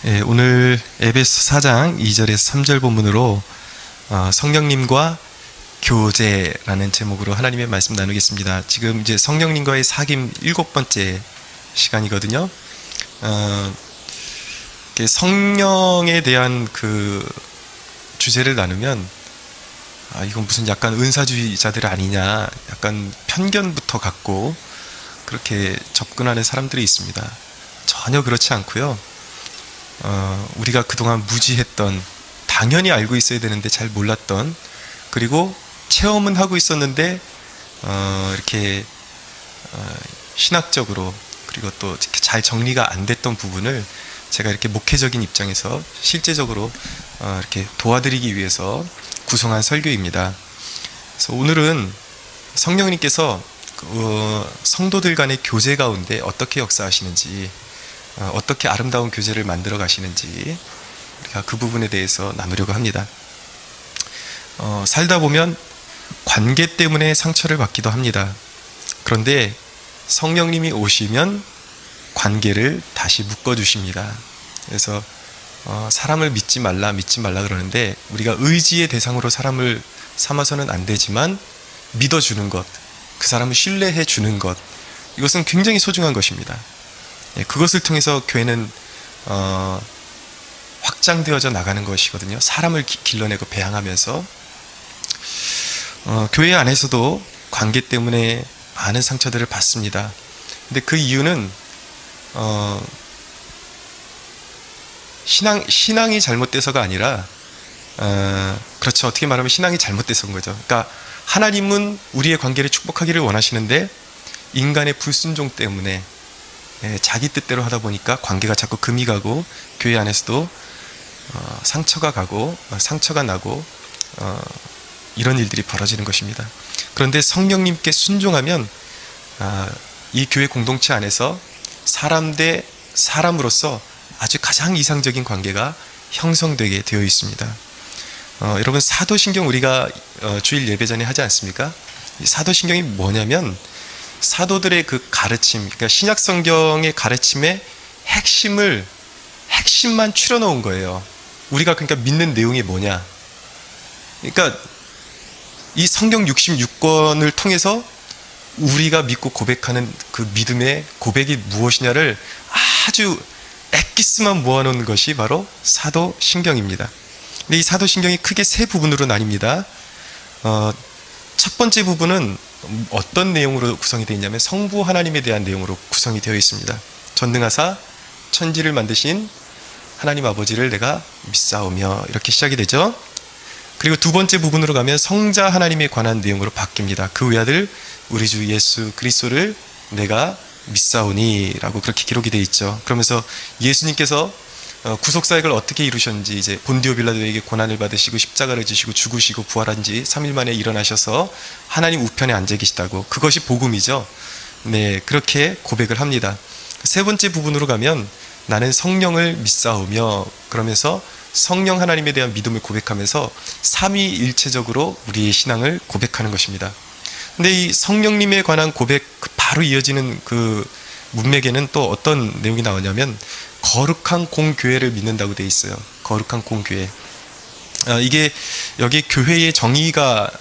오늘 에베소 4장 2절에서 3절 본문으로 성령님과 교제라는 제목으로 하나님의 말씀 나누겠습니다. 지금 이제 성령님과의 사귐 7번째 시간이거든요. 성령에 대한 그 주제를 나누면 이건 무슨 약간 은사주의자들 아니냐, 약간 편견부터 갖고 그렇게 접근하는 사람들이 있습니다. 전혀 그렇지 않고요. 우리가 그동안 무지했던, 당연히 알고 있어야 되는데 잘 몰랐던, 그리고 체험은 하고 있었는데 이렇게 신학적으로, 그리고 또 잘 정리가 안 됐던 부분을 제가 이렇게 목회적인 입장에서 실제적으로 이렇게 도와드리기 위해서 구성한 설교입니다. 그래서 오늘은 성령님께서 성도들 간의 교제 가운데 어떻게 역사하시는지, 어떻게 아름다운 교제를 만들어 가시는지 우리가 그 부분에 대해서 나누려고 합니다. 살다 보면 관계 때문에 상처를 받기도 합니다. 그런데 성령님이 오시면 관계를 다시 묶어주십니다. 그래서 사람을 믿지 말라 그러는데, 우리가 의지의 대상으로 사람을 삼아서는 안 되지만 믿어주는 것, 그 사람을 신뢰해 주는 것, 이것은 굉장히 소중한 것입니다. 그것을 통해서 교회는 확장되어져 나가는 것이거든요. 사람을 길러내고 배양하면서. 교회 안에서도 관계 때문에 많은 상처들을 받습니다. 근데 그 이유는 신앙이 잘못돼서가 아니라, 그렇죠, 어떻게 말하면 신앙이 잘못돼서인 거죠. 그러니까 하나님은 우리의 관계를 축복하기를 원하시는데 인간의 불순종 때문에 자기 뜻대로 하다 보니까 관계가 자꾸 금이 가고, 교회 안에서도 상처가 가고 상처가 나고 이런 일들이 벌어지는 것입니다. 그런데 성령님께 순종하면 이 교회 공동체 안에서 사람 대 사람으로서 아주 가장 이상적인 관계가 형성되게 되어 있습니다. 여러분, 사도신경 우리가 주일 예배 전에 하지 않습니까? 이 사도신경이 뭐냐면 사도들의 그 가르침, 그러니까 신약 성경의 가르침의 핵심만 추려놓은 거예요. 우리가 그러니까 믿는 내용이 뭐냐? 그러니까 이 성경 66권을 통해서 우리가 믿고 고백하는 그 믿음의 고백이 무엇이냐를 아주 엑기스만 모아놓은 것이 바로 사도신경입니다. 근데 이 사도신경이 크게 세 부분으로 나뉩니다. 첫 번째 부분은 어떤 내용으로 구성이 되어 있냐면 성부 하나님에 대한 내용으로 구성이 되어 있습니다. 전능하사 천지를 만드신 하나님 아버지를 내가 믿사오며, 이렇게 시작이 되죠. 그리고 두 번째 부분으로 가면 성자 하나님에 관한 내용으로 바뀝니다. 그 외아들 우리 주 예수 그리스도를 내가 믿사오니 라고 그렇게 기록이 되어 있죠. 그러면서 예수님께서 구속사역을 어떻게 이루셨는지, 이제 본디오 빌라도에게 고난을 받으시고 십자가를 지시고 죽으시고 부활한 지 3일 만에 일어나셔서 하나님 우편에 앉아 계시다고, 그것이 복음이죠. 네, 그렇게 고백을 합니다. 세 번째 부분으로 가면 나는 성령을 믿사오며, 그러면서 성령 하나님에 대한 믿음을 고백하면서 삼위일체적으로 우리의 신앙을 고백하는 것입니다. 근데 이 성령님에 관한 고백 바로 이어지는 그 문맥에는 또 어떤 내용이 나오냐면 거룩한 공교회를 믿는다고 되어 있어요. 거룩한 공교회. 이게 여기 교회의 정의가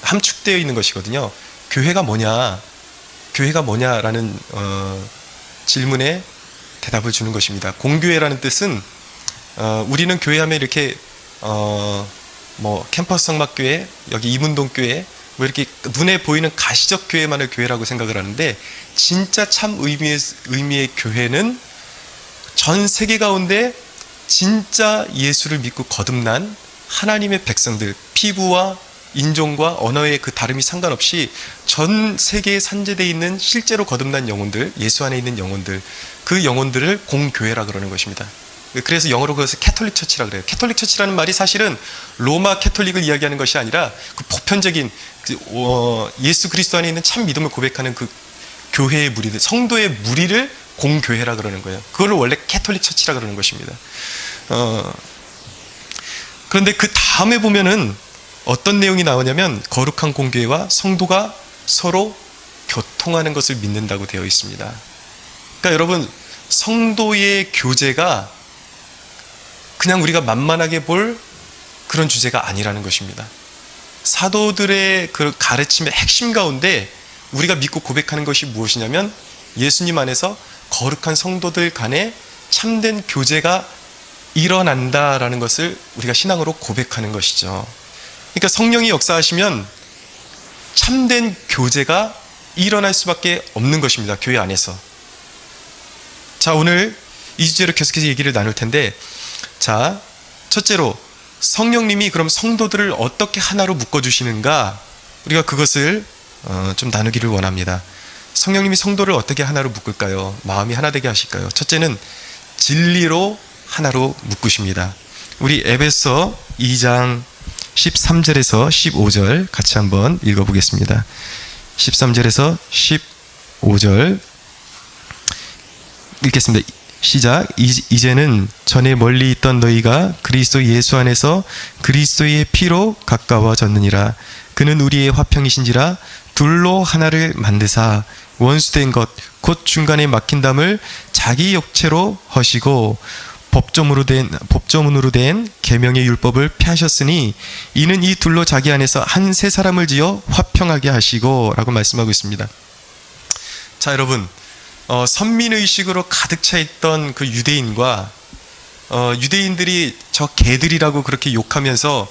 함축되어 있는 것이거든요. 교회가 뭐냐라는 질문에 대답을 주는 것입니다. 공교회라는 뜻은 우리는 교회하면 이렇게 캠퍼스 성막교회, 여기 이문동교회, 뭐 이렇게 눈에 보이는 가시적 교회만을 교회라고 생각을 하는데, 진짜 참 의미의 교회는 전 세계 가운데 진짜 예수를 믿고 거듭난 하나님의 백성들, 피부와 인종과 언어의 그 다름이 상관없이 전 세계에 산재되어 있는 실제로 거듭난 영혼들, 예수 안에 있는 영혼들, 그 영혼들을 공교회라 그러는 것입니다. 그래서 영어로 그것을 캐톨릭 처치라 그래요. 캐톨릭 처치라는 말이 사실은 로마 캐톨릭을 이야기하는 것이 아니라 그 보편적인 예수 그리스도 안에 있는 참 믿음을 고백하는 그 교회의 무리들, 성도의 무리를 공교회라 그러는 거예요. 그걸 원래 캐톨릭 처치라 그러는 것입니다. 그런데 그 다음에 보면은 어떤 내용이 나오냐면 거룩한 공교회와 성도가 서로 교통하는 것을 믿는다고 되어 있습니다. 그러니까 여러분, 성도의 교제가 그냥 우리가 만만하게 볼 그런 주제가 아니라는 것입니다. 사도들의 그 가르침의 핵심 가운데 우리가 믿고 고백하는 것이 무엇이냐면 예수님 안에서 거룩한 성도들 간에 참된 교제가 일어난다라는 것을 우리가 신앙으로 고백하는 것이죠. 그러니까 성령이 역사하시면 참된 교제가 일어날 수밖에 없는 것입니다. 교회 안에서. 자, 오늘 이 주제로 계속해서 얘기를 나눌 텐데, 자, 첫째로 성령님이 그럼 성도들을 어떻게 하나로 묶어주시는가, 우리가 그것을 좀 나누기를 원합니다. 성령님이 성도를 어떻게 하나로 묶을까요? 마음이 하나 되게 하실까요? 첫째는 진리로 하나로 묶으십니다. 우리 에베소 2장 13절에서 15절 같이 한번 읽어보겠습니다. 13절에서 15절 읽겠습니다. 시작. 이제는 전에 멀리 있던 너희가 그리스도 예수 안에서 그리스도의 피로 가까워졌느니라. 그는 우리의 화평이신지라 둘로 하나를 만드사 원수된 것 곧 중간에 막힌 담을 자기 역체로 허시고 법조문으로 된 계명의 율법을 폐하셨으니 이는 이 둘로 자기 안에서 한 세 사람을 지어 화평하게 하시고 라고 말씀하고 있습니다. 자, 여러분, 선민의식으로 가득 차 있던 그 유대인과 유대인들이 저 개들이라고 그렇게 욕하면서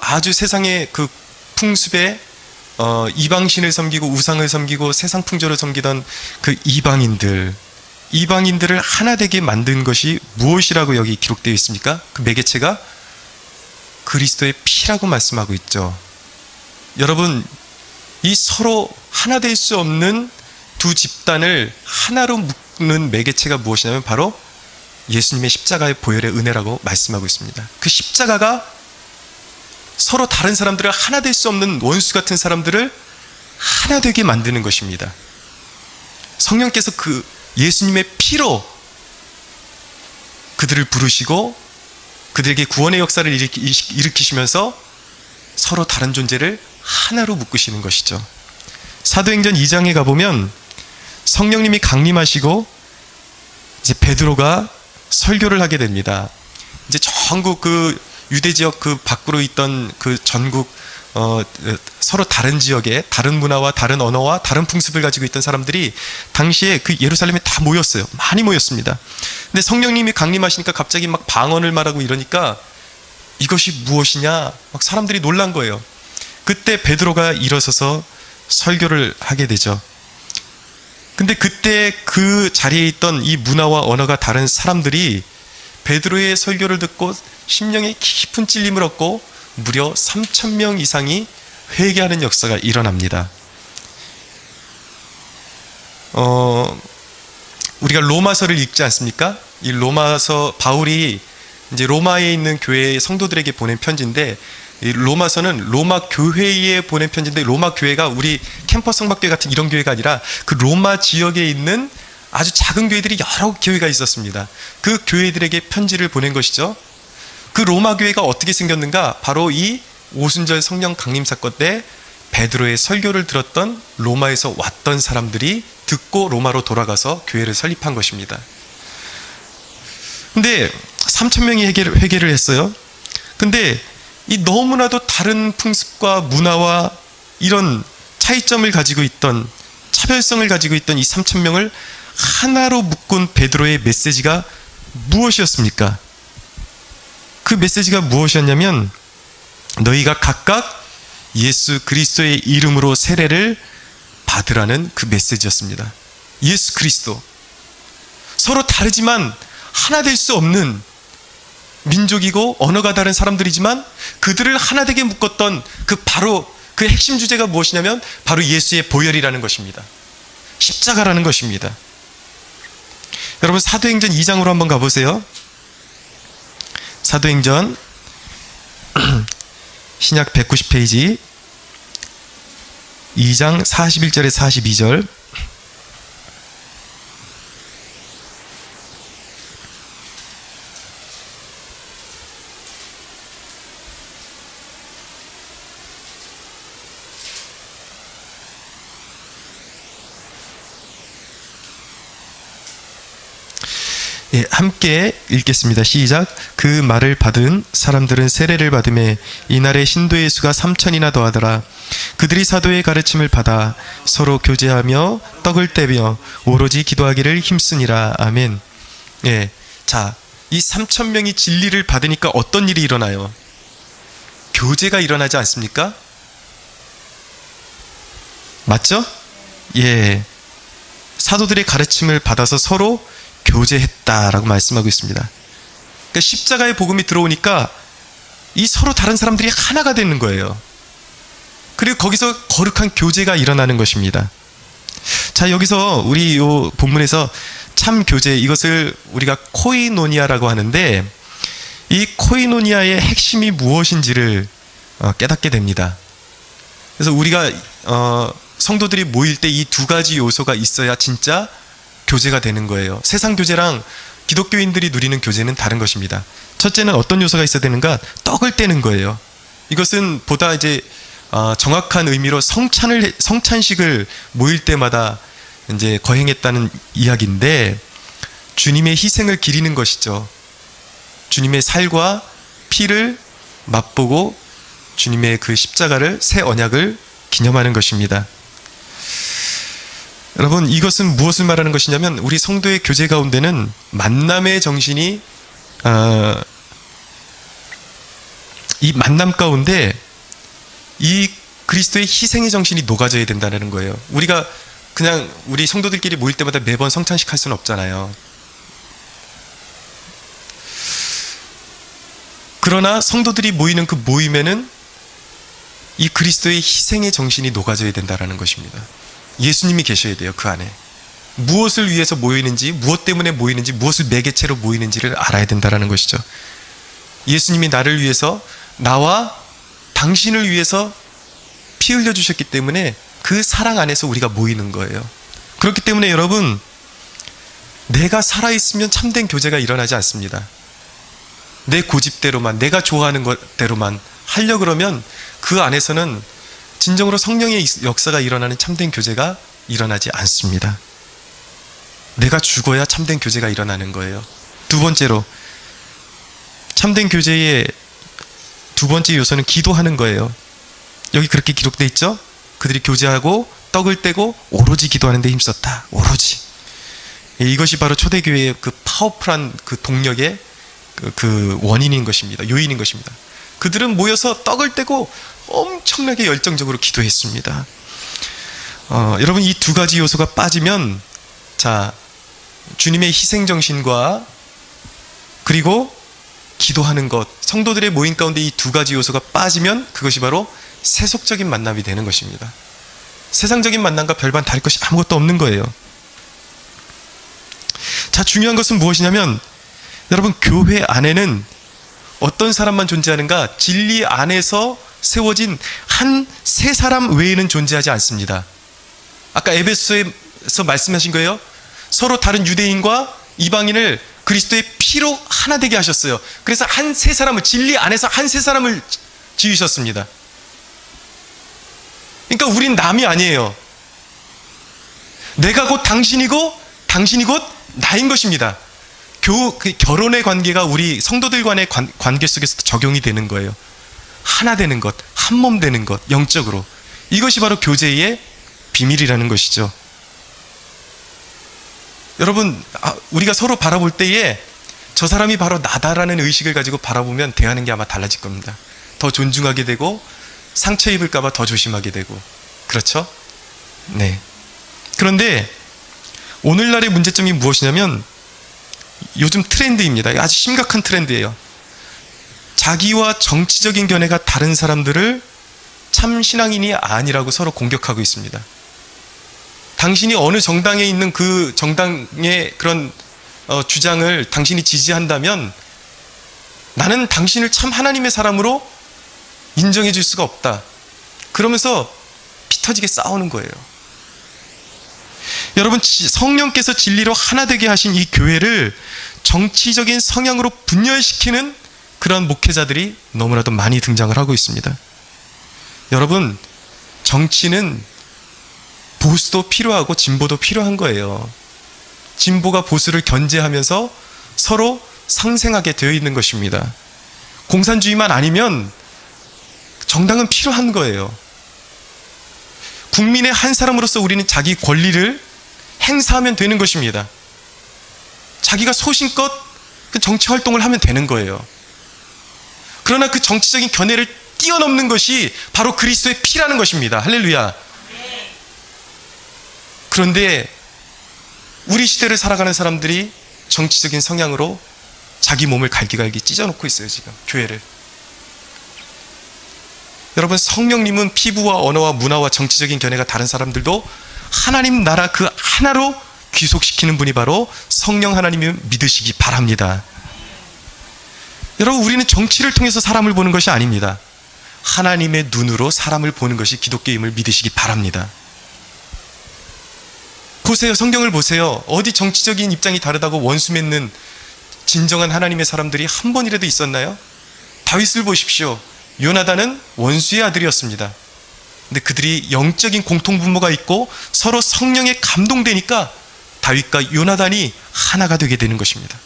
아주 세상의 그 풍습에 이방신을 섬기고 우상을 섬기고 세상 풍조를 섬기던 그 이방인들을 하나 되게 만든 것이 무엇이라고 여기 기록되어 있습니까? 그 매개체가 그리스도의 피라고 말씀하고 있죠. 여러분, 이 서로 하나 될 수 없는 두 집단을 하나로 묶는 매개체가 무엇이냐면 바로 예수님의 십자가의 보혈의 은혜라고 말씀하고 있습니다. 그 십자가가 서로 다른 사람들을 하나 될 수 없는 원수 같은 사람들을 하나 되게 만드는 것입니다. 성령께서 그 예수님의 피로 그들을 부르시고 그들에게 구원의 역사를 일으키시면서 서로 다른 존재를 하나로 묶으시는 것이죠. 사도행전 2장에 가보면 성령님이 강림하시고 이제 베드로가 설교를 하게 됩니다. 이제 전국 그 유대 지역 그 밖으로 있던 그 전국 서로 다른 지역에 다른 문화와 다른 언어와 다른 풍습을 가지고 있던 사람들이 당시에 그 예루살렘에 다 모였어요. 많이 모였습니다. 근데 성령님이 강림하시니까 갑자기 막 방언을 말하고 이러니까 이것이 무엇이냐 막 사람들이 놀란 거예요. 그때 베드로가 일어서서 설교를 하게 되죠. 근데 그때 그 자리에 있던 이 문화와 언어가 다른 사람들이 베드로의 설교를 듣고 심령에 깊은 찔림을 얻고 무려 3,000명 이상이 회개하는 역사가 일어납니다. 우리가 로마서를 읽지 않습니까? 이 로마서, 바울이 이제 로마에 있는 교회의 성도들에게 보낸 편지인데, 이 로마서는 로마 교회에 보낸 편지인데, 로마 교회가 우리 캠퍼스 성박교회 같은 이런 교회가 아니라 그 로마 지역에 있는 아주 작은 교회들이 여러 교회가 있었습니다. 그 교회들에게 편지를 보낸 것이죠. 그 로마 교회가 어떻게 생겼는가? 바로 이 오순절 성령 강림 사건 때 베드로의 설교를 들었던 로마에서 왔던 사람들이 듣고 로마로 돌아가서 교회를 설립한 것입니다. 근데 3,000명이 회개를 했어요. 근데 이 너무나도 다른 풍습과 문화와 이런 차이점을 가지고 있던, 차별성을 가지고 있던 이 3,000명을 하나로 묶은 베드로의 메시지가 무엇이었습니까? 그 메시지가 무엇이었냐면 너희가 각각 예수 그리스도의 이름으로 세례를 받으라는 그 메시지였습니다. 예수 그리스도. 서로 다르지만 하나 될 수 없는 민족이고 언어가 다른 사람들이지만 그들을 하나 되게 묶었던 바로 그 핵심 주제가 무엇이냐면 바로 예수의 보혈이라는 것입니다. 십자가라는 것입니다. 여러분, 사도행전 2장으로 한번 가보세요. 사도행전 신약 190페이지 2장 41절에 42절. 예, 함께 읽겠습니다. 시작. 그 말을 받은 사람들은 세례를 받음에 이날에 신도의 수가 3,000이나 더하더라. 그들이 사도의 가르침을 받아 서로 교제하며 떡을 떼며 오로지 기도하기를 힘쓰니라. 아멘. 예, 자, 이 3,000명이 진리를 받으니까 어떤 일이 일어나요? 교제가 일어나지 않습니까? 맞죠? 예, 사도들의 가르침을 받아서 서로 교제했다라고 말씀하고 있습니다. 그러니까 십자가의 복음이 들어오니까 이 서로 다른 사람들이 하나가 되는 거예요. 그리고 거기서 거룩한 교제가 일어나는 것입니다. 자, 여기서 우리 요 본문에서 참 교제, 이것을 우리가 코이노니아라고 하는데, 이 코이노니아의 핵심이 무엇인지를 깨닫게 됩니다. 그래서 우리가 성도들이 모일 때 이 두 가지 요소가 있어야 진짜 교제가 되는 거예요. 세상 교제랑 기독교인들이 누리는 교제는 다른 것입니다. 첫째는 어떤 요소가 있어야 되는가? 떡을 떼는 거예요. 이것은 보다 이제 정확한 의미로 성찬식을 모일 때마다 이제 거행했다는 이야기인데, 주님의 희생을 기리는 것이죠. 주님의 살과 피를 맛보고 주님의 그 십자가를, 새 언약을 기념하는 것입니다. 여러분, 이것은 무엇을 말하는 것이냐면, 우리 성도의 교제 가운데는 만남의 정신이, 이 만남 가운데 이 그리스도의 희생의 정신이 녹아져야 된다는 거예요. 우리가 그냥 우리 성도들끼리 모일 때마다 매번 성찬식 할 수는 없잖아요. 그러나 성도들이 모이는 그 모임에는 이 그리스도의 희생의 정신이 녹아져야 된다는 것입니다. 예수님이 계셔야 돼요, 그 안에. 무엇을 위해서 모이는지, 무엇 때문에 모이는지, 무엇을 매개체로 모이는지를 알아야 된다는 것이죠. 예수님이 나를 위해서, 나와 당신을 위해서 피 흘려주셨기 때문에 그 사랑 안에서 우리가 모이는 거예요. 그렇기 때문에 여러분, 내가 살아있으면 참된 교제가 일어나지 않습니다. 내 고집대로만, 내가 좋아하는 것대로만 하려고 그러면 그 안에서는 진정으로 성령의 역사가 일어나는 참된 교제가 일어나지 않습니다. 내가 죽어야 참된 교제가 일어나는 거예요. 두 번째로, 참된 교제의 두 번째 요소는 기도하는 거예요. 여기 그렇게 기록되어 있죠? 그들이 교제하고 떡을 떼고 오로지 기도하는 데 힘썼다. 오로지. 이것이 바로 초대교회의 그 파워풀한 그 동력의 그 원인인 것입니다. 요인인 것입니다. 그들은 모여서 떡을 떼고 엄청나게 열정적으로 기도했습니다. 여러분, 이 두 가지 요소가 빠지면, 자, 주님의 희생정신과 그리고 기도하는 것, 성도들의 모임 가운데 이 두 가지 요소가 빠지면 그것이 바로 세속적인 만남이 되는 것입니다. 세상적인 만남과 별반 다를 것이 아무것도 없는 거예요. 자, 중요한 것은 무엇이냐면, 여러분, 교회 안에는 어떤 사람만 존재하는가? 진리 안에서 세워진 한 세 사람 외에는 존재하지 않습니다. 아까 에베소에서 말씀하신 거예요. 서로 다른 유대인과 이방인을 그리스도의 피로 하나 되게 하셨어요. 그래서 한 세 사람을, 진리 안에서 한 세 사람을 지으셨습니다. 그러니까 우린 남이 아니에요. 내가 곧 당신이고 당신이 곧 나인 것입니다. 그 결혼의 관계가 우리 성도들 간의 관계 속에서 적용이 되는 거예요. 하나 되는 것, 한 몸 되는 것, 영적으로. 이것이 바로 교제의 비밀이라는 것이죠. 여러분, 우리가 서로 바라볼 때에 저 사람이 바로 나다라는 의식을 가지고 바라보면 대하는 게 아마 달라질 겁니다. 더 존중하게 되고 상처 입을까 봐 더 조심하게 되고. 그렇죠? 네. 그런데 오늘날의 문제점이 무엇이냐면, 요즘 트렌드입니다. 아주 심각한 트렌드예요. 자기와 정치적인 견해가 다른 사람들을 참 신앙인이 아니라고 서로 공격하고 있습니다. 당신이 어느 정당에 있는 그 정당의 그런 주장을 당신이 지지한다면 나는 당신을 참 하나님의 사람으로 인정해 줄 수가 없다. 그러면서 피 터지게 싸우는 거예요. 여러분, 성령께서 진리로 하나 되게 하신 이 교회를 정치적인 성향으로 분열시키는 그런 목회자들이 너무나도 많이 등장을 하고 있습니다. 여러분, 정치는 보수도 필요하고 진보도 필요한 거예요. 진보가 보수를 견제하면서 서로 상생하게 되어 있는 것입니다. 공산주의만 아니면 정당은 필요한 거예요. 국민의 한 사람으로서 우리는 자기 권리를 행사하면 되는 것입니다. 자기가 소신껏 그 정치 활동을 하면 되는 거예요. 그러나 그 정치적인 견해를 뛰어넘는 것이 바로 그리스도의 피라는 것입니다. 할렐루야. 그런데 우리 시대를 살아가는 사람들이 정치적인 성향으로 자기 몸을 갈기갈기 찢어놓고 있어요. 지금 교회를. 여러분, 성령님은 피부와 언어와 문화와 정치적인 견해가 다른 사람들도 하나님 나라 그 하나로 귀속시키는 분이 바로 성령 하나님을 믿으시기 바랍니다. 여러분, 우리는 정치를 통해서 사람을 보는 것이 아닙니다. 하나님의 눈으로 사람을 보는 것이 기독교임을 믿으시기 바랍니다. 보세요. 성경을 보세요. 어디 정치적인 입장이 다르다고 원수 맺는 진정한 하나님의 사람들이 한 번이라도 있었나요? 다윗을 보십시오. 요나단은 원수의 아들이었습니다. 근데 그들이 영적인 공통분모가 있고 서로 성령에 감동되니까 다윗과 요나단이 하나가 되게 되는 것입니다.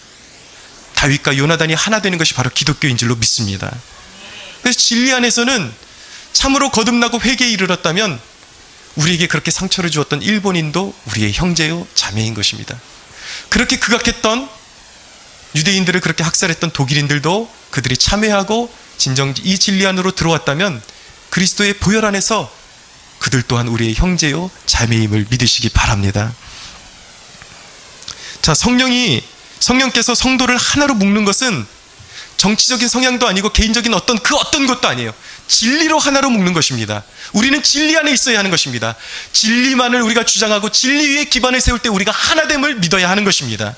다윗과 요나단이 하나 되는 것이 바로 기독교인 줄로 믿습니다. 그래서 진리 안에서는 참으로 거듭나고 회개에 이르렀다면 우리에게 그렇게 상처를 주었던 일본인도 우리의 형제요 자매인 것입니다. 그렇게 극악했던 유대인들을 그렇게 학살했던 독일인들도 그들이 참회하고 진정 이 진리 안으로 들어왔다면 그리스도의 보혈 안에서 그들 또한 우리의 형제요 자매임을 믿으시기 바랍니다. 자, 성령께서 성도를 하나로 묶는 것은 정치적인 성향도 아니고 개인적인 어떤 것도 아니에요. 진리로 하나로 묶는 것입니다. 우리는 진리 안에 있어야 하는 것입니다. 진리만을 우리가 주장하고 진리 위에 기반을 세울 때 우리가 하나됨을 믿어야 하는 것입니다.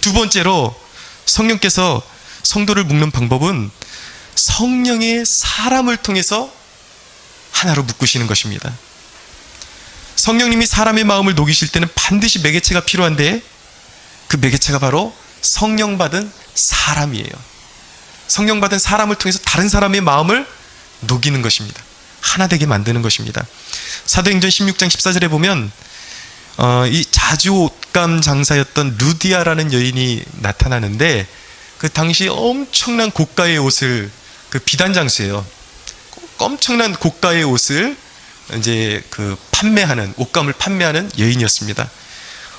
두 번째로 성령께서 성도를 묶는 방법은 성령의 사람을 통해서 하나로 묶으시는 것입니다. 성령님이 사람의 마음을 녹이실 때는 반드시 매개체가 필요한데 그 매개체가 바로 성령 받은 사람이에요. 성령 받은 사람을 통해서 다른 사람의 마음을 녹이는 것입니다. 하나 되게 만드는 것입니다. 사도행전 16장 14절에 보면 이 자주 옷감 장사였던 루디아라는 여인이 나타나는데 그 당시 엄청난 고가의 옷을 그 비단 장수예요. 엄청난 고가의 옷을 이제 그 판매하는 옷감을 판매하는 여인이었습니다.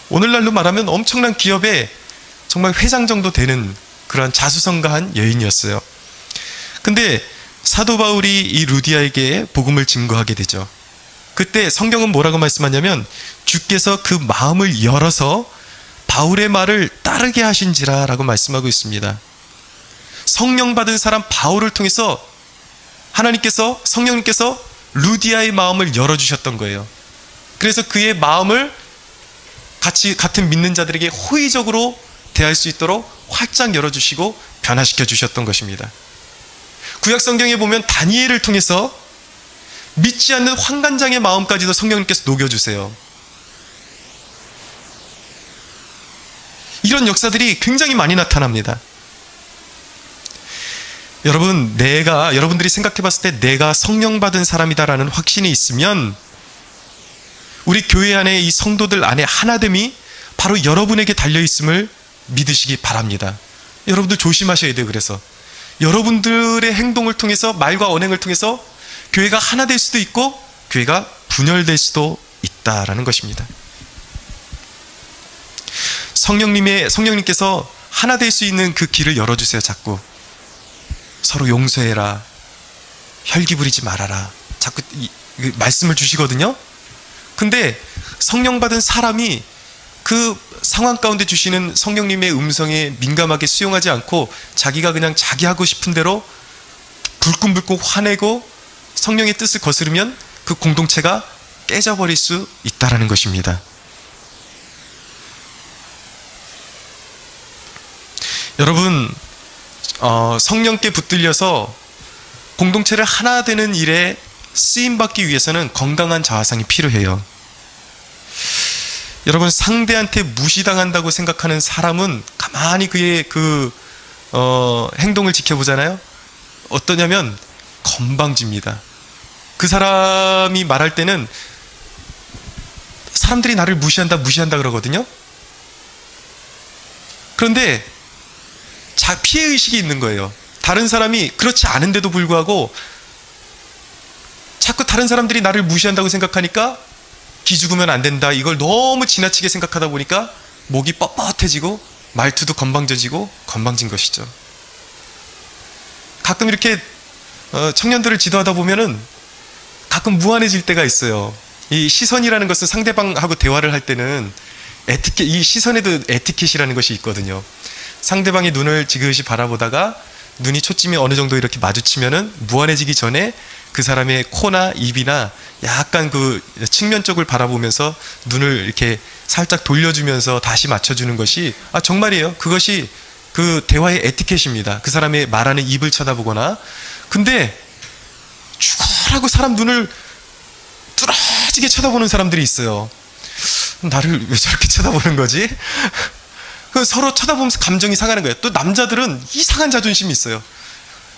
오늘날로 말하면 엄청난 기업의 정말 회장 정도 되는 그런 자수성가한 여인이었어요. 근데 사도 바울이 이 루디아에게 복음을 증거하게 되죠. 그때 성경은 뭐라고 말씀하냐면 주께서 그 마음을 열어서 바울의 말을 따르게 하신지라 라고 말씀하고 있습니다. 성령 받은 사람 바울을 통해서 성령님께서 루디아의 마음을 열어주셨던 거예요. 그래서 그의 마음을 같은 믿는 자들에게 호의적으로 대할 수 있도록 활짝 열어주시고 변화시켜 주셨던 것입니다. 구약 성경에 보면 다니엘을 통해서 믿지 않는 환관장의 마음까지도 성령님께서 녹여주세요. 이런 역사들이 굉장히 많이 나타납니다. 여러분들이 생각해 봤을 때 내가 성령 받은 사람이다라는 확신이 있으면 우리 교회 안에 이 성도들 안에 하나됨이 바로 여러분에게 달려있음을 믿으시기 바랍니다. 여러분들 조심하셔야 돼요. 그래서 여러분들의 행동을 통해서 말과 언행을 통해서 교회가 하나 될 수도 있고 교회가 분열될 수도 있다라는 것입니다. 성령님께서 하나 될 수 있는 그 길을 열어주세요. 자꾸 서로 용서해라, 혈기 부리지 말아라, 자꾸 말씀을 주시거든요. 근데 성령 받은 사람이 그 상황 가운데 주시는 성령님의 음성에 민감하게 수용하지 않고 자기가 그냥 자기 하고 싶은 대로 불끈불끈 화내고 성령의 뜻을 거스르면 그 공동체가 깨져버릴 수 있다는 것입니다. 여러분, 성령께 붙들려서 공동체를 하나 되는 일에 쓰임받기 위해서는 건강한 자아상이 필요해요. 여러분, 상대한테 무시당한다고 생각하는 사람은 가만히 그의 행동을 지켜보잖아요. 어떠냐면 건방집니다. 그 사람이 말할 때는 사람들이 나를 무시한다 그러거든요. 그런데 피해의식이 있는 거예요. 다른 사람이 그렇지 않은데도 불구하고 자꾸 다른 사람들이 나를 무시한다고 생각하니까 기죽으면 안 된다, 이걸 너무 지나치게 생각하다 보니까 목이 뻣뻣해지고 말투도 건방진 것이죠. 가끔 이렇게 청년들을 지도하다 보면은 가끔 무안해질 때가 있어요. 이 시선이라는 것은 상대방하고 대화를 할 때는 에티켓, 이 시선에도 에티켓이라는 것이 있거든요. 상대방의 눈을 지그시 바라보다가 눈이 초점이 어느 정도 이렇게 마주치면은 무안해지기 전에 그 사람의 코나 입이나 약간 그 측면 쪽을 바라보면서 눈을 이렇게 살짝 돌려주면서 다시 맞춰주는 것이, 정말이에요. 그것이 그 대화의 에티켓입니다. 그 사람의 말하는 입을 쳐다보거나. 근데 죽어라고 사람 눈을 뚫어지게 쳐다보는 사람들이 있어요. 나를 왜 저렇게 쳐다보는 거지? 서로 쳐다보면서 감정이 상하는 거예요. 또 남자들은 이상한 자존심이 있어요.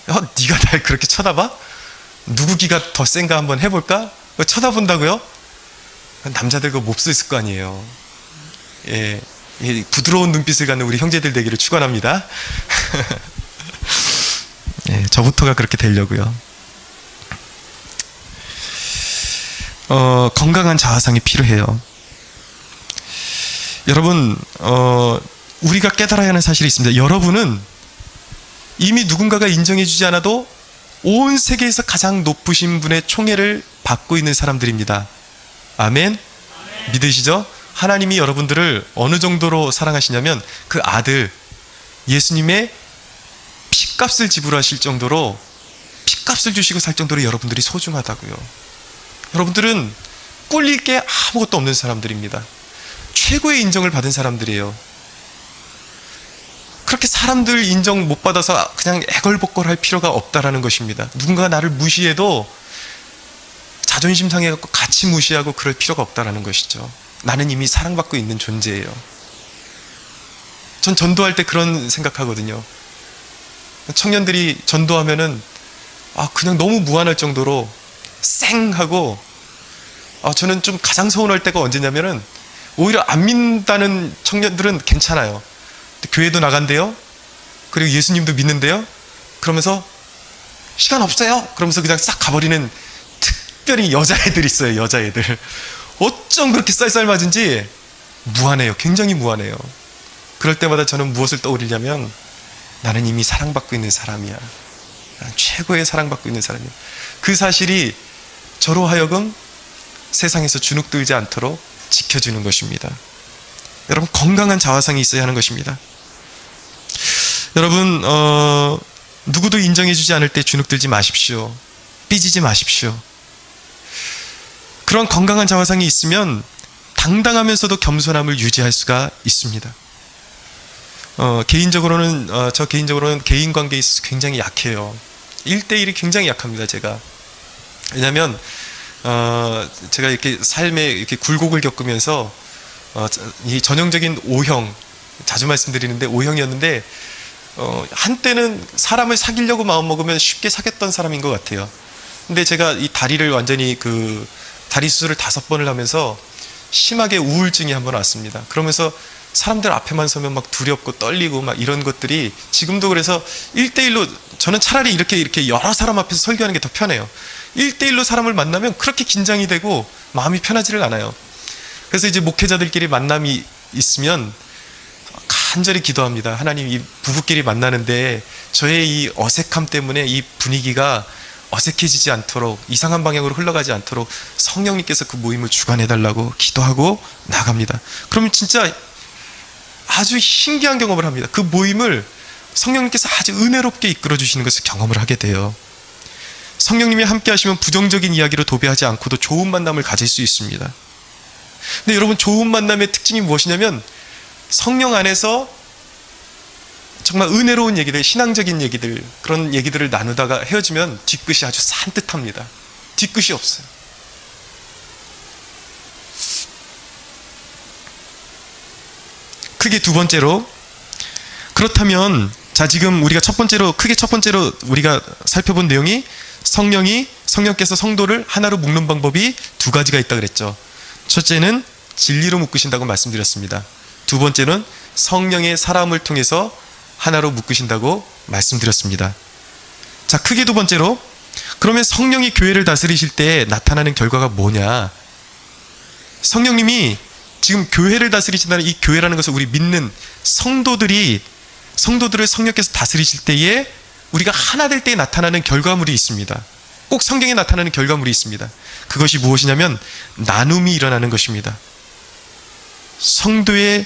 네가 날 그렇게 쳐다봐? 누구 기가 더 센가 한번 해볼까? 쳐다본다고요? 남자들 그거 몹쓸 거 아니에요. 예, 부드러운 눈빛을 갖는 우리 형제들 되기를 축원합니다. 예, 저부터가 그렇게 되려고요. 건강한 자아상이 필요해요. 여러분, 우리가 깨달아야 하는 사실이 있습니다. 여러분은 이미 누군가가 인정해주지 않아도 온 세계에서 가장 높으신 분의 총애를 받고 있는 사람들입니다. 아멘? 믿으시죠? 하나님이 여러분들을 어느 정도로 사랑하시냐면 그 아들 예수님의 핏값을 지불하실 정도로, 핏값을 주시고 살 정도로 여러분들이 소중하다고요. 여러분들은 꿀릴 게 아무것도 없는 사람들입니다. 최고의 인정을 받은 사람들이에요. 그렇게 사람들 인정 못 받아서 그냥 애걸복걸할 필요가 없다라는 것입니다. 누군가 나를 무시해도 자존심 상해갖고 같이 무시하고 그럴 필요가 없다라는 것이죠. 나는 이미 사랑받고 있는 존재예요. 전 전도할 때 그런 생각하거든요. 청년들이 전도하면은 그냥 너무 무안할 정도로 쌩하고, 저는 좀 가장 서운할 때가 언제냐면은 오히려 안 믿는다는 청년들은 괜찮아요. 교회도 나간대요. 그리고 예수님도 믿는데요. 그러면서 시간 없어요. 그러면서 그냥 싹 가버리는 특별히 여자애들 있어요. 여자애들. 어쩜 그렇게 쌀쌀맞은지 무안해요. 굉장히 무안해요. 그럴 때마다 저는 무엇을 떠올리냐면 나는 이미 사랑받고 있는 사람이야. 나는 최고의 사랑받고 있는 사람이야. 그 사실이 저로 하여금 세상에서 주눅들지 않도록 지켜주는 것입니다. 여러분, 건강한 자화상이 있어야 하는 것입니다. 여러분, 누구도 인정해주지 않을 때 주눅들지 마십시오. 삐지지 마십시오. 그런 건강한 자화상이 있으면 당당하면서도 겸손함을 유지할 수가 있습니다. 저 개인적으로는 개인 관계에 있어서 굉장히 약해요. 1대1이 굉장히 약합니다, 제가. 왜냐하면 제가 이렇게 삶에 이렇게 굴곡을 겪으면서 이 전형적인 O형, 자주 말씀드리는데 O형이었는데, 한때는 사람을 사귀려고 마음먹으면 쉽게 사귀었던 사람인 것 같아요. 근데 제가 이 다리를 완전히 다리 수술을 5번을 하면서 심하게 우울증이 한번 왔습니다. 그러면서 사람들 앞에만 서면 막 두렵고 떨리고 막 이런 것들이 지금도, 그래서 1대1로 저는 차라리 이렇게 여러 사람 앞에서 설교하는 게 더 편해요. 1대1로 사람을 만나면 그렇게 긴장이 되고 마음이 편하지를 않아요. 그래서 이제 목회자들끼리 만남이 있으면 간절히 기도합니다. 하나님, 이 부부끼리 만나는데 저의 이 어색함 때문에 이 분위기가 어색해지지 않도록, 이상한 방향으로 흘러가지 않도록 성령님께서 그 모임을 주관해달라고 기도하고 나갑니다. 그러면 진짜 아주 신기한 경험을 합니다. 그 모임을 성령님께서 아주 은혜롭게 이끌어 주시는 것을 경험을 하게 돼요. 성령님이 함께 하시면 부정적인 이야기로 도배하지 않고도 좋은 만남을 가질 수 있습니다. 근데 여러분, 좋은 만남의 특징이 무엇이냐면 성령 안에서 정말 은혜로운 얘기들, 신앙적인 얘기들, 그런 얘기들을 나누다가 헤어지면 뒤끝이 아주 산뜻합니다. 뒤끝이 없어요. 크게 두 번째로, 그렇다면 지금 우리가 크게 첫 번째로 우리가 살펴본 내용이 성령께서 성도를 하나로 묶는 방법이 2가지가 있다 그랬죠. 첫째는 진리로 묶으신다고 말씀드렸습니다. 두 번째는 성령의 사람을 통해서 하나로 묶으신다고 말씀드렸습니다. 자, 크게 두 번째로, 그러면 성령이 교회를 다스리실 때 나타나는 결과가 뭐냐? 성령님이 지금 교회를 다스리신다는 이 교회라는 것을 우리 믿는 성도들을 성령께서 다스리실 때에 우리가 하나 될 때에 나타나는 결과물이 있습니다. 꼭 성경에 나타나는 결과물이 있습니다. 그것이 무엇이냐면 나눔이 일어나는 것입니다. 성도의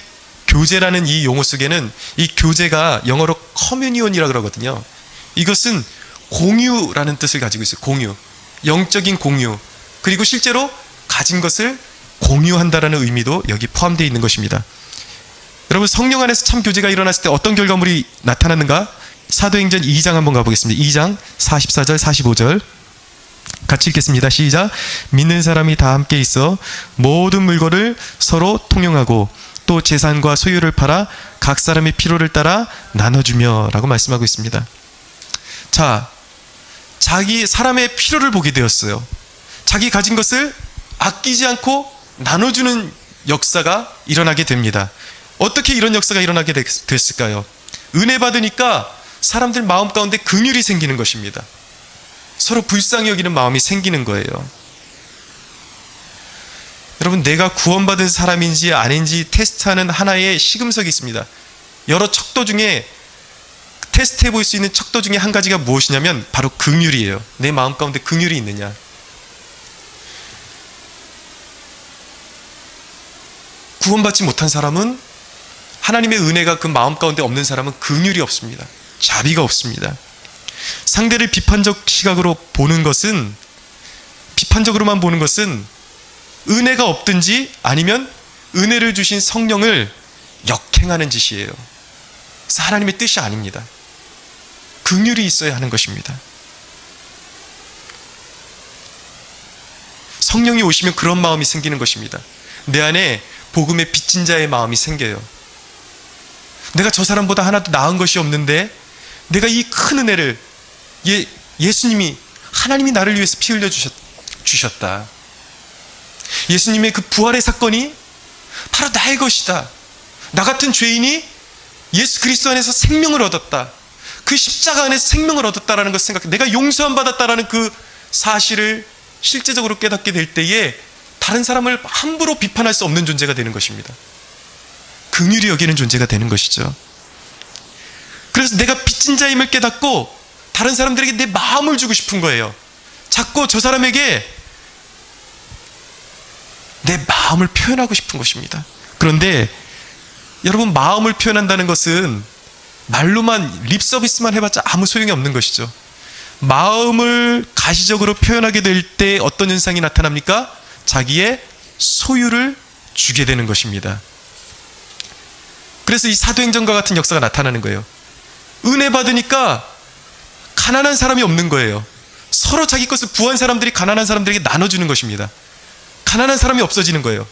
교제라는 이 용어 속에는 이 교제가 영어로 커뮤니온이라고 그러거든요. 이것은 공유라는 뜻을 가지고 있어요. 공유, 영적인 공유, 그리고 실제로 가진 것을 공유한다라는 의미도 여기 포함되어 있는 것입니다. 여러분, 성령 안에서 참 교제가 일어났을 때 어떤 결과물이 나타났는가? 사도행전 2장 한번 가보겠습니다. 2장 44절 45절 같이 읽겠습니다. 시작. 믿는 사람이 다 함께 있어 모든 물건을 서로 통용하고 또 재산과 소유를 팔아 각 사람의 필요를 따라 나눠주며 라고 말씀하고 있습니다. 자, 자기 사람의 필요를 보게 되었어요. 자기 가진 것을 아끼지 않고 나눠주는 역사가 일어나게 됩니다. 어떻게 이런 역사가 일어나게 됐을까요? 은혜 받으니까 사람들 마음 가운데 긍휼이 생기는 것입니다. 서로 불쌍히 여기는 마음이 생기는 거예요. 여러분, 내가 구원받은 사람인지 아닌지 테스트하는 하나의 시금석이 있습니다. 여러 척도 중에 테스트해 볼 수 있는 척도 중에 한 가지가 무엇이냐면 바로 긍휼이에요. 내 마음 가운데 긍휼이 있느냐. 구원받지 못한 사람은, 하나님의 은혜가 그 마음 가운데 없는 사람은 긍휼이 없습니다. 자비가 없습니다. 상대를 비판적 시각으로 보는 것은, 비판적으로만 보는 것은 은혜가 없든지 아니면 은혜를 주신 성령을 역행하는 짓이에요. 그래서 하나님의 뜻이 아닙니다. 긍휼이 있어야 하는 것입니다. 성령이 오시면 그런 마음이 생기는 것입니다. 내 안에 복음의 빚진 자의 마음이 생겨요. 내가 저 사람보다 하나도 나은 것이 없는데 내가 이 큰 은혜를, 예수님이, 하나님이 나를 위해서 피 흘려 주셨다. 예수님의 그 부활의 사건이 바로 나의 것이다. 나 같은 죄인이 예수 그리스도 안에서 생명을 얻었다. 그 십자가 안에서 생명을 얻었다라는 것을 생각해, 내가 용서함 받았다라는 그 사실을 실제적으로 깨닫게 될 때에 다른 사람을 함부로 비판할 수 없는 존재가 되는 것입니다. 긍휼히 여기는 존재가 되는 것이죠. 그래서 내가 빚진 자임을 깨닫고 다른 사람들에게 내 마음을 주고 싶은 거예요. 자꾸 저 사람에게 내 마음을 표현하고 싶은 것입니다. 그런데 여러분, 마음을 표현한다는 것은 말로만, 립 서비스만 해봤자 아무 소용이 없는 것이죠. 마음을 가시적으로 표현하게 될 때 어떤 현상이 나타납니까? 자기의 소유를 주게 되는 것입니다. 그래서 이 사도행전과 같은 역사가 나타나는 거예요. 은혜 받으니까 가난한 사람이 없는 거예요. 서로 자기 것을 부한 사람들이 가난한 사람들에게 나눠주는 것입니다. 가난한 사람이 없어지는 거예요.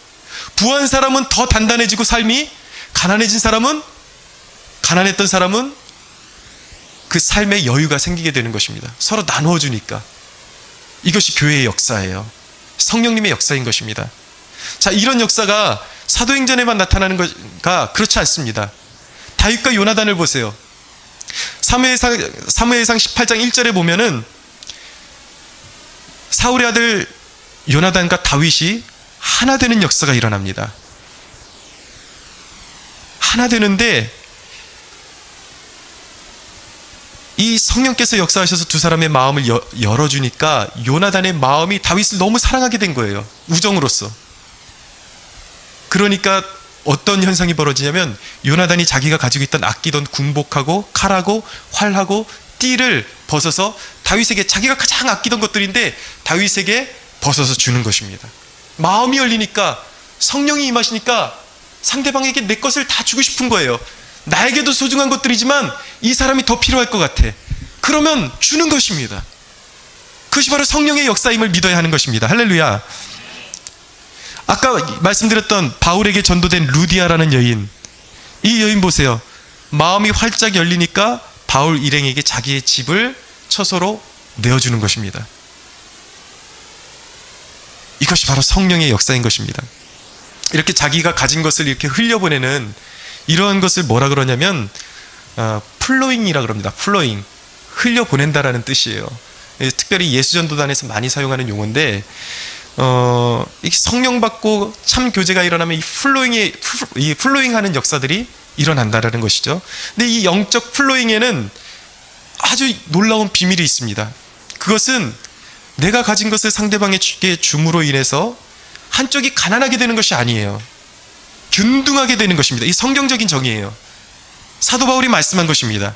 부한 사람은 더 단단해지고 삶이, 가난해진 사람은, 가난했던 사람은 그 삶에 여유가 생기게 되는 것입니다. 서로 나누어 주니까. 이것이 교회의 역사예요. 성령님의 역사인 것입니다. 자, 이런 역사가 사도행전에만 나타나는 것가 그렇지 않습니다. 다윗과 요나단을 보세요. 사무엘상 18장 1절에 보면은 사울의 아들 요나단과 다윗이 하나 되는 역사가 일어납니다. 하나 되는데 이 성령께서 역사하셔서 두 사람의 마음을 열어주니까 요나단의 마음이 다윗을 너무 사랑하게 된 거예요. 우정으로서. 그러니까 어떤 현상이 벌어지냐면 요나단이 자기가 가지고 있던 아끼던 군복하고 칼하고 활하고 띠를 벗어서 다윗에게, 자기가 가장 아끼던 것들인데 다윗에게 벗어서 주는 것입니다. 마음이 열리니까, 성령이 임하시니까 상대방에게 내 것을 다 주고 싶은 거예요. 나에게도 소중한 것들이지만 이 사람이 더 필요할 것 같아. 그러면 주는 것입니다. 그것이 바로 성령의 역사임을 믿어야 하는 것입니다. 할렐루야. 아까 말씀드렸던 바울에게 전도된 루디아라는 여인, 이 여인 보세요. 마음이 활짝 열리니까 바울 일행에게 자기의 집을 처소로 내어주는 것입니다. 이것이 바로 성령의 역사인 것입니다. 이렇게 자기가 가진 것을 이렇게 흘려보내는 이러한 것을 뭐라 그러냐면 플로잉이라 그럽니다. 플로잉, 흘려보낸다라는 뜻이에요. 특별히 예수전도단에서 많이 사용하는 용어인데, 이 성령 받고 참 교제가 일어나면 이 플로잉하는 역사들이 일어난다라는 것이죠. 근데 이 영적 플로잉에는 아주 놀라운 비밀이 있습니다. 그것은 내가 가진 것을 상대방에게 줌으로 인해서 한쪽이 가난하게 되는 것이 아니에요. 균등하게 되는 것입니다. 이 성경적인 정의예요. 사도 바울이 말씀한 것입니다.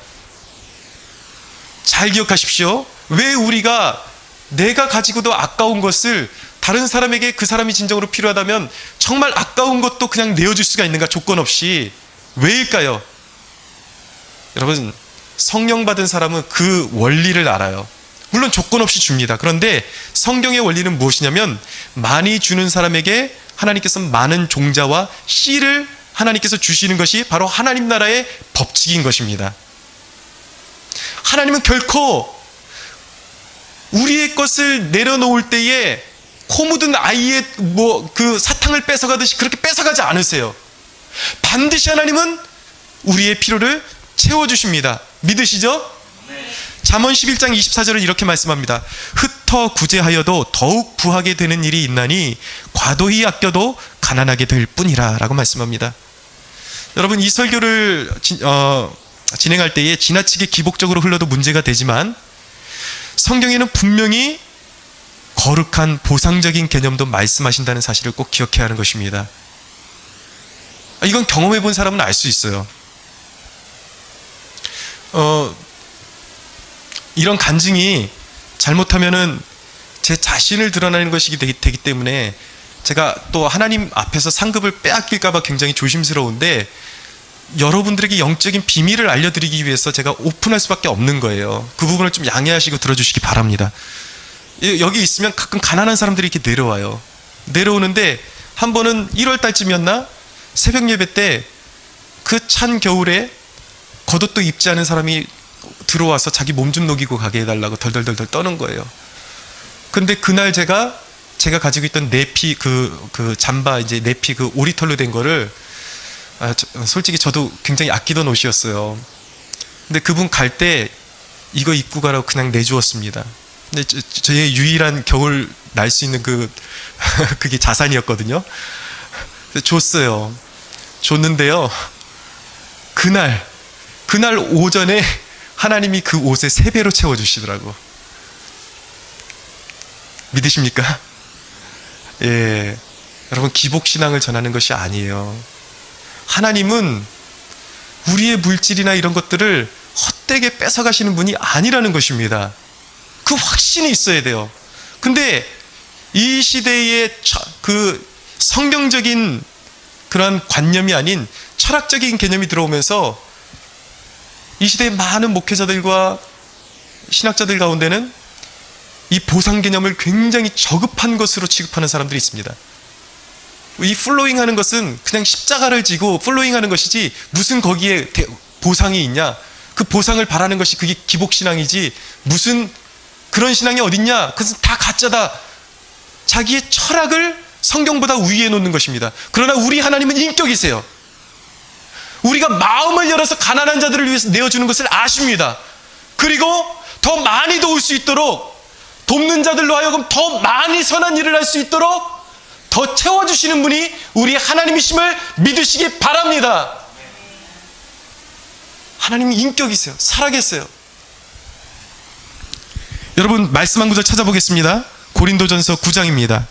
잘 기억하십시오. 왜 우리가 내가 가지고도 아까운 것을 다른 사람에게, 그 사람이 진정으로 필요하다면 정말 아까운 것도 그냥 내어줄 수가 있는가, 조건 없이. 왜일까요? 여러분, 성령 받은 사람은 그 원리를 알아요. 물론 조건 없이 줍니다. 그런데 성경의 원리는 무엇이냐면, 많이 주는 사람에게 하나님께서 많은 종자와 씨를 하나님께서 주시는 것이 바로 하나님 나라의 법칙인 것입니다. 하나님은 결코 우리의 것을 내려놓을 때에 코 묻은 아이의 그 사탕을 뺏어가듯이 그렇게 뺏어가지 않으세요. 반드시 하나님은 우리의 필요를 채워주십니다. 믿으시죠? 잠언 11장 24절을 이렇게 말씀합니다. 흩어 구제하여도 더욱 부하게 되는 일이 있나니 과도히 아껴도 가난하게 될 뿐이라 라고 말씀합니다. 여러분, 이 설교를 진행할 때에 지나치게 기복적으로 흘러도 문제가 되지만, 성경에는 분명히 거룩한 보상적인 개념도 말씀하신다는 사실을 꼭 기억해야 하는 것입니다. 이건 경험해 본 사람은 알 수 있어요. 이런 간증이 잘못하면은 제 자신을 드러내는 것이 되기 때문에 제가 또 하나님 앞에서 상급을 빼앗길까봐 굉장히 조심스러운데, 여러분들에게 영적인 비밀을 알려드리기 위해서 제가 오픈할 수밖에 없는 거예요. 그 부분을 좀 양해하시고 들어주시기 바랍니다. 여기 있으면 가끔 가난한 사람들이 이렇게 내려와요. 내려오는데 한 번은 1월 달쯤이었나? 새벽 예배 때 그 찬 겨울에 겉옷도 입지 않은 사람이 들어와서 자기 몸 좀 녹이고 가게 해달라고 덜덜덜덜 떠는 거예요. 근데 그날 제가 가지고 있던 내피 그 잠바, 이제 내피 그 오리털로 된 거를, 솔직히 저도 굉장히 아끼던 옷이었어요. 근데 그분 갈 때 이거 입고 가라고 그냥 내주었습니다. 근데 저의 유일한 겨울 날 수 있는 그게 자산이었거든요. 줬어요. 줬는데요, 그날 오전에 하나님이 그 옷에 3배로 채워주시더라고. 믿으십니까? 예, 여러분, 기복신앙을 전하는 것이 아니에요. 하나님은 우리의 물질이나 이런 것들을 헛되게 뺏어가시는 분이 아니라는 것입니다. 그 확신이 있어야 돼요. 근데 이 시대의 그 성경적인 그런 관념이 아닌 철학적인 개념이 들어오면서 이 시대의 많은 목회자들과 신학자들 가운데는 이 보상 개념을 굉장히 저급한 것으로 취급하는 사람들이 있습니다. 이 플로잉 하는 것은 그냥 십자가를 지고 플로잉 하는 것이지, 무슨 거기에 보상이 있냐, 그 보상을 바라는 것이 그게 기복신앙이지, 무슨 그런 신앙이 어딨냐, 그것은 다 가짜다. 자기의 철학을 성경보다 위에 놓는 것입니다. 그러나 우리 하나님은 인격이세요. 우리가 마음을 열어서 가난한 자들을 위해서 내어주는 것을 아십니다. 그리고 더 많이 도울 수 있도록, 돕는 자들로 하여금 더 많이 선한 일을 할 수 있도록 더 채워주시는 분이 우리 하나님이심을 믿으시기 바랍니다. 하나님이 인격이세요. 살아계세요. 여러분, 말씀 한 구절 찾아보겠습니다. 고린도전서 9장입니다.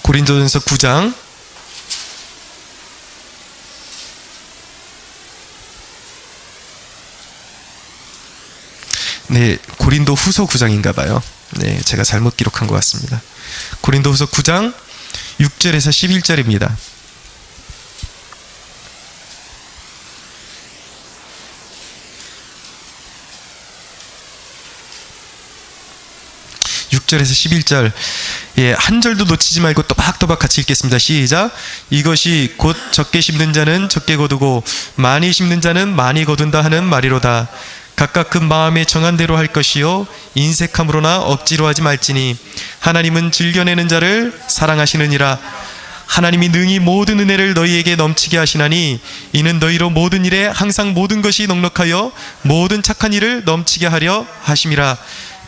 고린도전서 9장 네, 고린도 후서 9장인가 봐요. 네, 제가 잘못 기록한 것 같습니다. 고린도 후서 9장 6절에서 11절입니다. (6절에서 11절) 예, 한 절도 놓치지 말고 또박또박 같이 읽겠습니다. 시작. 이것이 곧 적게 심는 자는 적게 거두고 많이 심는 자는 많이 거둔다 하는 말이로다. 각각 그 마음에 정한 대로 할 것이요 인색함으로나 억지로 하지 말지니 하나님은 즐겨내는 자를 사랑하시느니라. 하나님이 능히 모든 은혜를 너희에게 넘치게 하시나니 이는 너희로 모든 일에 항상 모든 것이 넉넉하여 모든 착한 일을 넘치게 하려 하심이라.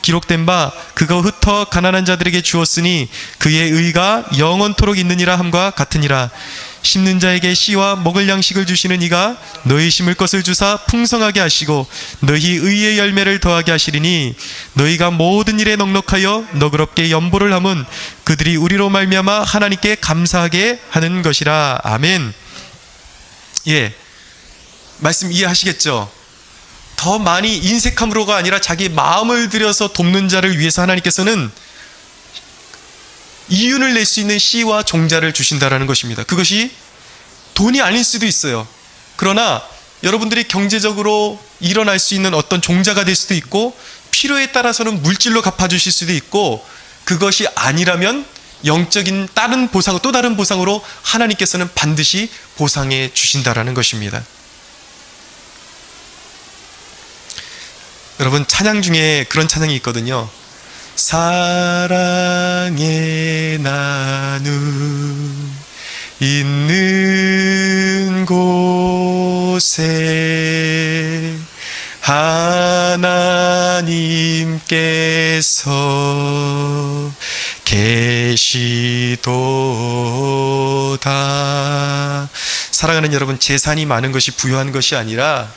기록된 바 그가 흩어 가난한 자들에게 주었으니 그의 의가 영원토록 있느니라 함과 같으니라. 심는 자에게 씨와 먹을 양식을 주시는 이가 너희 심을 것을 주사 풍성하게 하시고 너희 의의 열매를 더하게 하시리니 너희가 모든 일에 넉넉하여 너그럽게 연보를 함은 그들이 우리로 말미암아 하나님께 감사하게 하는 것이라. 아멘. 예, 말씀 이해하시겠죠? 더 많이 인색함으로가 아니라 자기 마음을 들여서 돕는 자를 위해서 하나님께서는 이윤을 낼 수 있는 씨와 종자를 주신다라는 것입니다. 그것이 돈이 아닐 수도 있어요. 그러나 여러분들이 경제적으로 일어날 수 있는 어떤 종자가 될 수도 있고 필요에 따라서는 물질로 갚아주실 수도 있고 그것이 아니라면 영적인 또 다른 보상으로 하나님께서는 반드시 보상해 주신다라는 것입니다. 여러분 찬양 중에 그런 찬양이 있거든요. 사랑의 나눔 있는 곳에 하나님께서 계시도다. 사랑하는 여러분, 재산이 많은 것이 부유한 것이 아니라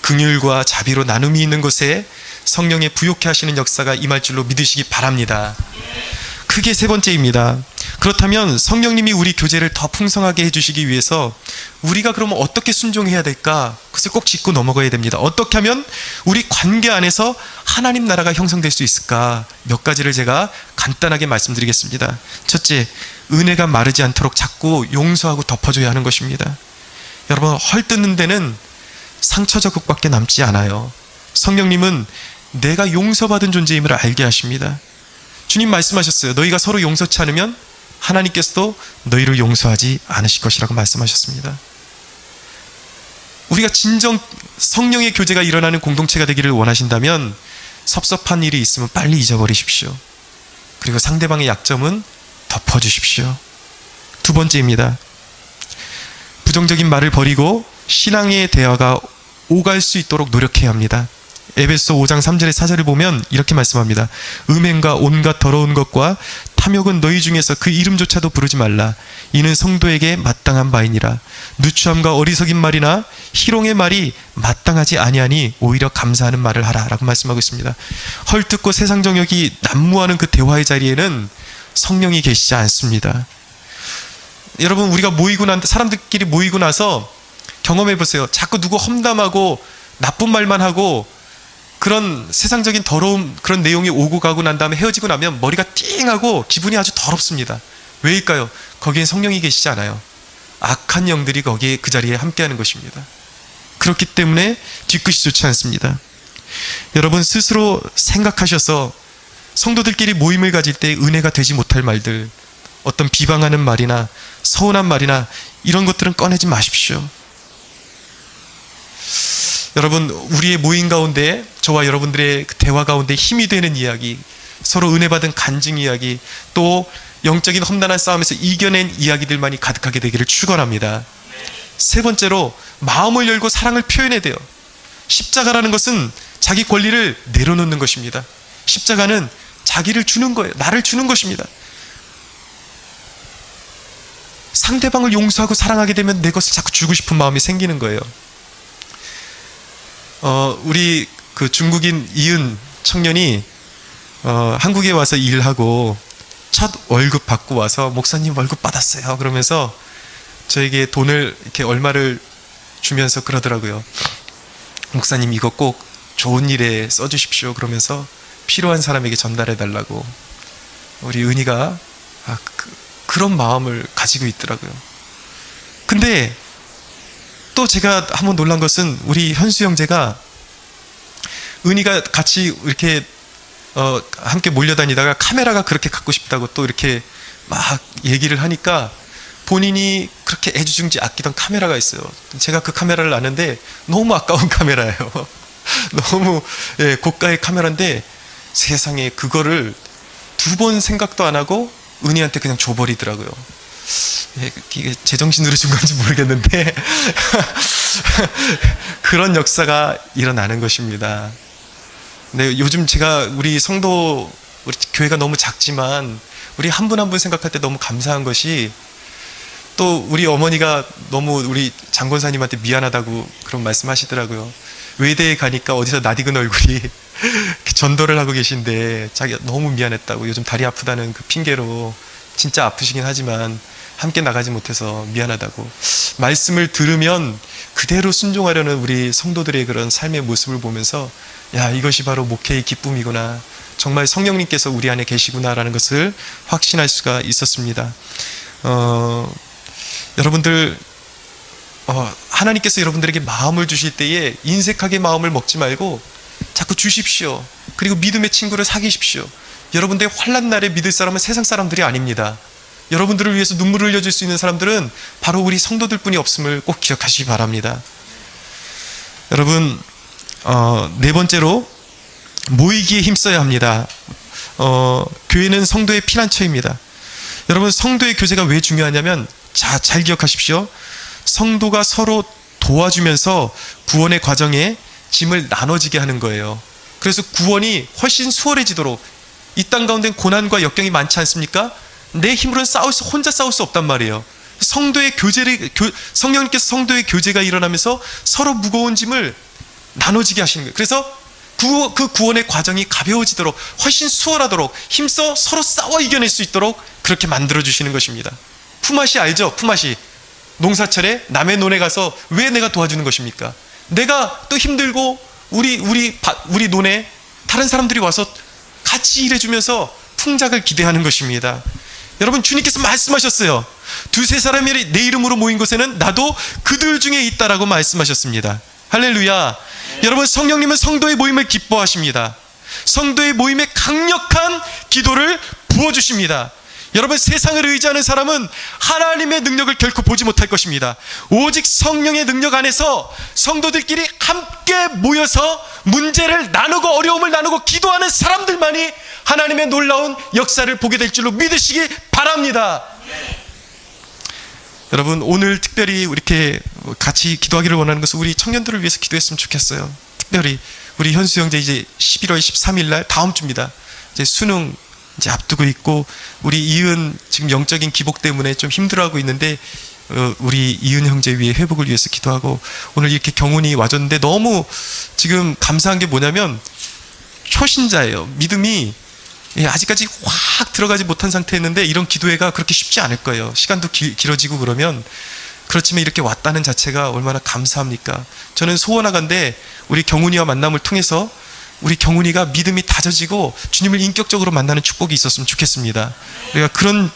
긍휼과 자비로 나눔이 있는 곳에 성령의 부욕해 하시는 역사가 임할 줄로 믿으시기 바랍니다. 그게 세 번째입니다. 그렇다면 성령님이 우리 교제를 더 풍성하게 해주시기 위해서 우리가 그러면 어떻게 순종해야 될까? 그것을 꼭 짚고 넘어가야 됩니다. 어떻게 하면 우리 관계 안에서 하나님 나라가 형성될 수 있을까? 몇 가지를 제가 간단하게 말씀드리겠습니다. 첫째, 은혜가 마르지 않도록 자꾸 용서하고 덮어줘야 하는 것입니다. 여러분, 헐뜯는 데는 상처 자국밖에 남지 않아요. 성령님은 내가 용서받은 존재임을 알게 하십니다. 주님 말씀하셨어요. 너희가 서로 용서치 않으면 하나님께서도 너희를 용서하지 않으실 것이라고 말씀하셨습니다. 우리가 진정 성령의 교제가 일어나는 공동체가 되기를 원하신다면 섭섭한 일이 있으면 빨리 잊어버리십시오. 그리고 상대방의 약점은 덮어주십시오. 두 번째입니다. 부정적인 말을 버리고 신앙의 대화가 오갈 수 있도록 노력해야 합니다. 에베소 5장 3절의 4절을 보면 이렇게 말씀합니다. 음행과 온갖 더러운 것과 탐욕은 너희 중에서 그 이름조차도 부르지 말라. 이는 성도에게 마땅한 바이니라. 누추함과 어리석인 말이나 희롱의 말이 마땅하지 아니하니 오히려 감사하는 말을 하라 라고 말씀하고 있습니다. 헐뜯고 세상 정욕이 난무하는 그 대화의 자리에는 성령이 계시지 않습니다. 여러분, 우리가 사람들끼리 모이고 나서 경험해 보세요. 자꾸 누구 험담하고 나쁜 말만 하고 그런 세상적인 더러운 그런 내용이 오고 가고 난 다음에 헤어지고 나면 머리가 띵하고 기분이 아주 더럽습니다. 왜일까요? 거기에 성령이 계시지 않아요. 악한 영들이 거기에 그 자리에 함께하는 것입니다. 그렇기 때문에 뒤끝이 좋지 않습니다. 여러분, 스스로 생각하셔서 성도들끼리 모임을 가질 때 은혜가 되지 못할 말들, 어떤 비방하는 말이나 서운한 말이나 이런 것들은 꺼내지 마십시오. 여러분, 우리의 모임 가운데 저와 여러분들의 대화 가운데 힘이 되는 이야기, 서로 은혜 받은 간증 이야기, 또 영적인 험난한 싸움에서 이겨낸 이야기들만이 가득하게 되기를 축원합니다. 세 번째로 마음을 열고 사랑을 표현해야 돼요. 십자가라는 것은 자기 권리를 내려놓는 것입니다. 십자가는 자기를 주는 거예요. 나를 주는 것입니다. 상대방을 용서하고 사랑하게 되면 내 것을 자꾸 주고 싶은 마음이 생기는 거예요. 우리 그 중국인 이은 청년이 한국에 와서 일하고 첫 월급 받고 와서 목사님 월급 받았어요 그러면서 저에게 돈을 이렇게 얼마를 주면서 그러더라고요. 목사님 이거 꼭 좋은 일에 써주십시오 그러면서 필요한 사람에게 전달해 달라고. 우리 은희가 그런 마음을 가지고 있더라고요. 근데 또 제가 한번 놀란 것은 우리 현수 형제가 은희가 같이 이렇게 함께 몰려다니다가 카메라가 그렇게 갖고 싶다고 또 이렇게 막 얘기를 하니까 본인이 그렇게 애지중지 아끼던 카메라가 있어요. 제가 그 카메라를 아는데 너무 아까운 카메라예요. 너무 고가의 카메라인데 세상에 그거를 2번 생각도 안 하고 은희한테 그냥 줘버리더라고요. 이게 제정신으로 준 건지 모르겠는데 그런 역사가 일어나는 것입니다. 근데 요즘 제가 우리 성도, 우리 교회가 너무 작지만 우리 한 분 한 분 생각할 때 너무 감사한 것이, 또 우리 어머니가 너무 우리 장권사님한테 미안하다고 그런 말씀 하시더라고요. 외대에 가니까 어디서 낯익은 얼굴이 전도를 하고 계신데 자기가 너무 미안했다고, 요즘 다리 아프다는 그 핑계로, 진짜 아프시긴 하지만 함께 나가지 못해서 미안하다고. 말씀을 들으면 그대로 순종하려는 우리 성도들의 그런 삶의 모습을 보면서, 야, 이것이 바로 목회의 기쁨이구나, 정말 성령님께서 우리 안에 계시구나라는 것을 확신할 수가 있었습니다. 여러분들, 하나님께서 여러분들에게 마음을 주실 때에 인색하게 마음을 먹지 말고 자꾸 주십시오. 그리고 믿음의 친구를 사귀십시오. 여러분들의 환난 날에 믿을 사람은 세상 사람들이 아닙니다. 여러분들을 위해서 눈물을 흘려줄 수 있는 사람들은 바로 우리 성도들 뿐이 없음을 꼭 기억하시기 바랍니다. 여러분, 네 번째로 모이기에 힘써야 합니다. 교회는 성도의 피난처입니다. 여러분, 성도의 교제가 왜 중요하냐면, 잘 기억하십시오. 성도가 서로 도와주면서 구원의 과정에 짐을 나눠지게 하는 거예요. 그래서 구원이 훨씬 수월해지도록, 이 땅 가운데 고난과 역경이 많지 않습니까? 내 힘으로는 혼자 싸울 수 없단 말이에요. 성도의 교제를, 성령님께서 성도의 교제가 일어나면서 서로 무거운 짐을 나눠지게 하시는 거예요. 그래서 그 구원의 과정이 가벼워지도록, 훨씬 수월하도록, 힘써 서로 싸워 이겨낼 수 있도록 그렇게 만들어주시는 것입니다. 품앗이 알죠? 품앗이. 농사철에 남의 논에 가서 왜 내가 도와주는 것입니까? 내가 또 힘들고 우리 논에 다른 사람들이 와서 같이 일해주면서 풍작을 기대하는 것입니다. 여러분, 주님께서 말씀하셨어요. 2-3 사람이 내 이름으로 모인 곳에는 나도 그들 중에 있다라고 말씀하셨습니다. 할렐루야. 여러분, 성령님은 성도의 모임을 기뻐하십니다. 성도의 모임에 강력한 기도를 부어주십니다. 여러분, 세상을 의지하는 사람은 하나님의 능력을 결코 보지 못할 것입니다. 오직 성령의 능력 안에서 성도들끼리 함께 모여서 문제를 나누고 어려움을 나누고 기도하는 사람들만이 하나님의 놀라운 역사를 보게 될 줄로 믿으시기 바랍니다. 여러분, 오늘 특별히 이렇게 같이 기도하기를 원하는 것은 우리 청년들을 위해서 기도했으면 좋겠어요. 특별히 우리 현수 형제 이제 11월 13일 날, 다음 주입니다. 이제 수능 이제 앞두고 있고, 우리 이은 지금 영적인 기복 때문에 좀 힘들어하고 있는데, 우리 이은 형제 위에 회복을 위해서 기도하고, 오늘 이렇게 경훈이 와줬는데 너무 지금 감사한 게 뭐냐면, 초신자예요. 믿음이 아직까지 확 들어가지 못한 상태였는데 이런 기도회가 그렇게 쉽지 않을 거예요. 시간도 길어지고 그러면. 그렇지만 이렇게 왔다는 자체가 얼마나 감사합니까? 저는 소원하건대 우리 경훈이와 만남을 통해서 우리 경훈이가 믿음이 다져지고 주님을 인격적으로 만나는 축복이 있었으면 좋겠습니다. 우리가 그런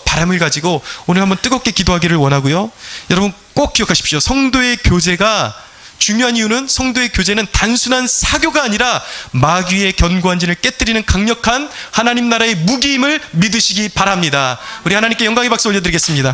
바람을 가지고 오늘 한번 뜨겁게 기도하기를 원하고요. 여러분, 꼭 기억하십시오. 성도의 교제가 중요한 이유는, 성도의 교제는 단순한 사교가 아니라 마귀의 견고한 진을 깨뜨리는 강력한 하나님 나라의 무기임을 믿으시기 바랍니다. 우리 하나님께 영광의 박수 올려드리겠습니다.